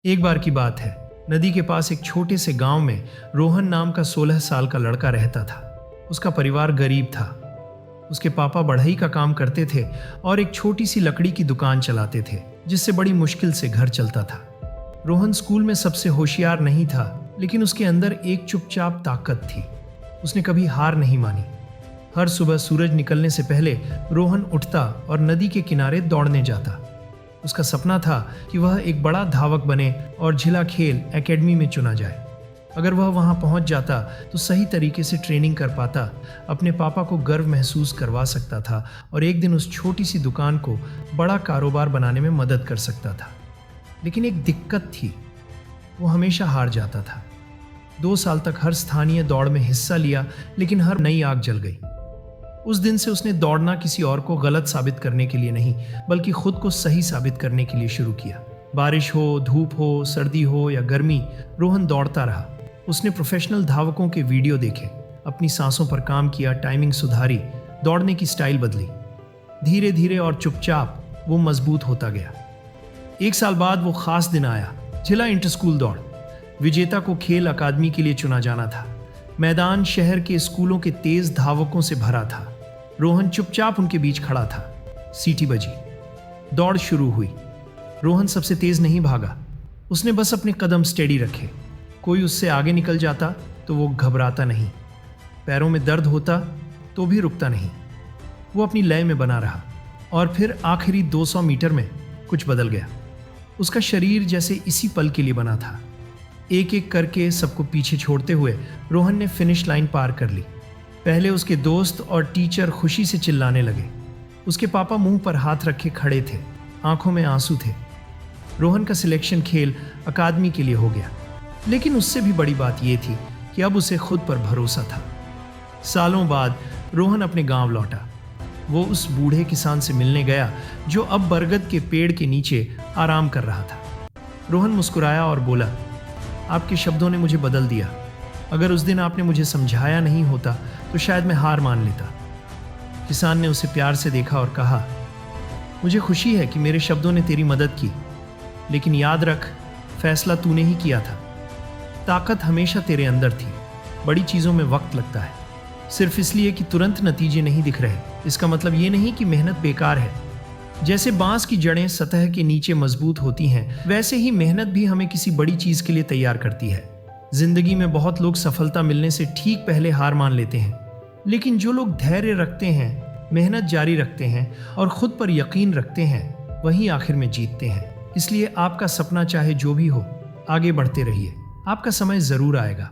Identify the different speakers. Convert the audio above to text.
Speaker 1: एक बार की बात है, नदी के पास एक छोटे से गांव में रोहन नाम का 16 साल का लड़का रहता था। उसका परिवार गरीब था। उसके पापा बढ़ई का काम करते थे और एक छोटी सी लकड़ी की दुकान चलाते थे, जिससे बड़ी मुश्किल से घर चलता था। रोहन स्कूल में सबसे होशियार नहीं था, लेकिन उसके अंदर एक चुपचाप ताकत थी। उसने कभी हार नहीं मानी। हर सुबह सूरज निकलने से पहले रोहन उठता और नदी के किनारे दौड़ने जाता। उसका सपना था कि वह एक बड़ा धावक बने और झिला खेल एकेडमी में चुना जाए। अगर वह वहां पहुंच जाता तो सही तरीके से ट्रेनिंग कर पाता, अपने पापा को गर्व महसूस करवा सकता था और एक दिन उस छोटी सी दुकान को बड़ा कारोबार बनाने में मदद कर सकता था। लेकिन एक दिक्कत थी, वो हमेशा हार जाता था। 2 साल तक हर स्थानीय दौड़ में हिस्सा लिया, लेकिन हर नई आग जल गई। उस दिन से उसने दौड़ना किसी और को गलत साबित करने के लिए नहीं, बल्कि खुद को सही साबित करने के लिए शुरू किया। बारिश हो, धूप हो, सर्दी हो या गर्मी, रोहन दौड़ता रहा। उसने प्रोफेशनल धावकों के वीडियो देखे, अपनी सांसों पर काम किया, टाइमिंग सुधारी, दौड़ने की स्टाइल बदली। धीरे धीरे और चुपचाप वो मजबूत होता गया। 1 साल बाद वो खास दिन आया, जिला इंटर स्कूल दौड़। विजेता को खेल अकादमी के लिए चुना जाना था। मैदान शहर के स्कूलों के तेज धावकों से भरा था। रोहन चुपचाप उनके बीच खड़ा था। सीटी बजी, दौड़ शुरू हुई। रोहन सबसे तेज नहीं भागा, उसने बस अपने कदम स्टेडी रखे। कोई उससे आगे निकल जाता तो वो घबराता नहीं, पैरों में दर्द होता तो भी रुकता नहीं। वो अपनी लय में बना रहा और फिर आखिरी 200 मीटर में कुछ बदल गया। उसका शरीर जैसे इसी पल के लिए बना था। एक एक करके सबको पीछे छोड़ते हुए रोहन ने फिनिश लाइन पार कर ली। पहले उसके दोस्त और टीचर खुशी से चिल्लाने लगे। उसके पापा मुंह पर हाथ रखे खड़े थे, आंखों में आंसू थे। रोहन का सिलेक्शन खेल अकादमी के लिए हो गया। लेकिन उससे भी बड़ी बात यह थी कि अब उसे खुद पर भरोसा था। सालों बाद रोहन अपने गांव लौटा। वो उस बूढ़े किसान से मिलने गया जो अब बरगद के पेड़ के नीचे आराम कर रहा था। रोहन मुस्कुराया और बोला, आपके शब्दों ने मुझे बदल दिया। अगर उस दिन आपने मुझे समझाया नहीं होता तो शायद मैं हार मान लेता। किसान ने उसे प्यार से देखा और कहा, मुझे खुशी है कि मेरे शब्दों ने तेरी मदद की, लेकिन याद रख, फैसला तूने ही किया था। ताकत हमेशा तेरे अंदर थी। बड़ी चीज़ों में वक्त लगता है। सिर्फ इसलिए कि तुरंत नतीजे नहीं दिख रहे, इसका मतलब ये नहीं कि मेहनत बेकार है। जैसे बांस की जड़ें सतह के नीचे मजबूत होती हैं, वैसे ही मेहनत भी हमें किसी बड़ी चीज़ के लिए तैयार करती है। जिंदगी में बहुत लोग सफलता मिलने से ठीक पहले हार मान लेते हैं, लेकिन जो लोग धैर्य रखते हैं, मेहनत जारी रखते हैं और खुद पर यकीन रखते हैं, वही आखिर में जीतते हैं। इसलिए आपका सपना चाहे जो भी हो, आगे बढ़ते रहिए। आपका समय ज़रूर आएगा।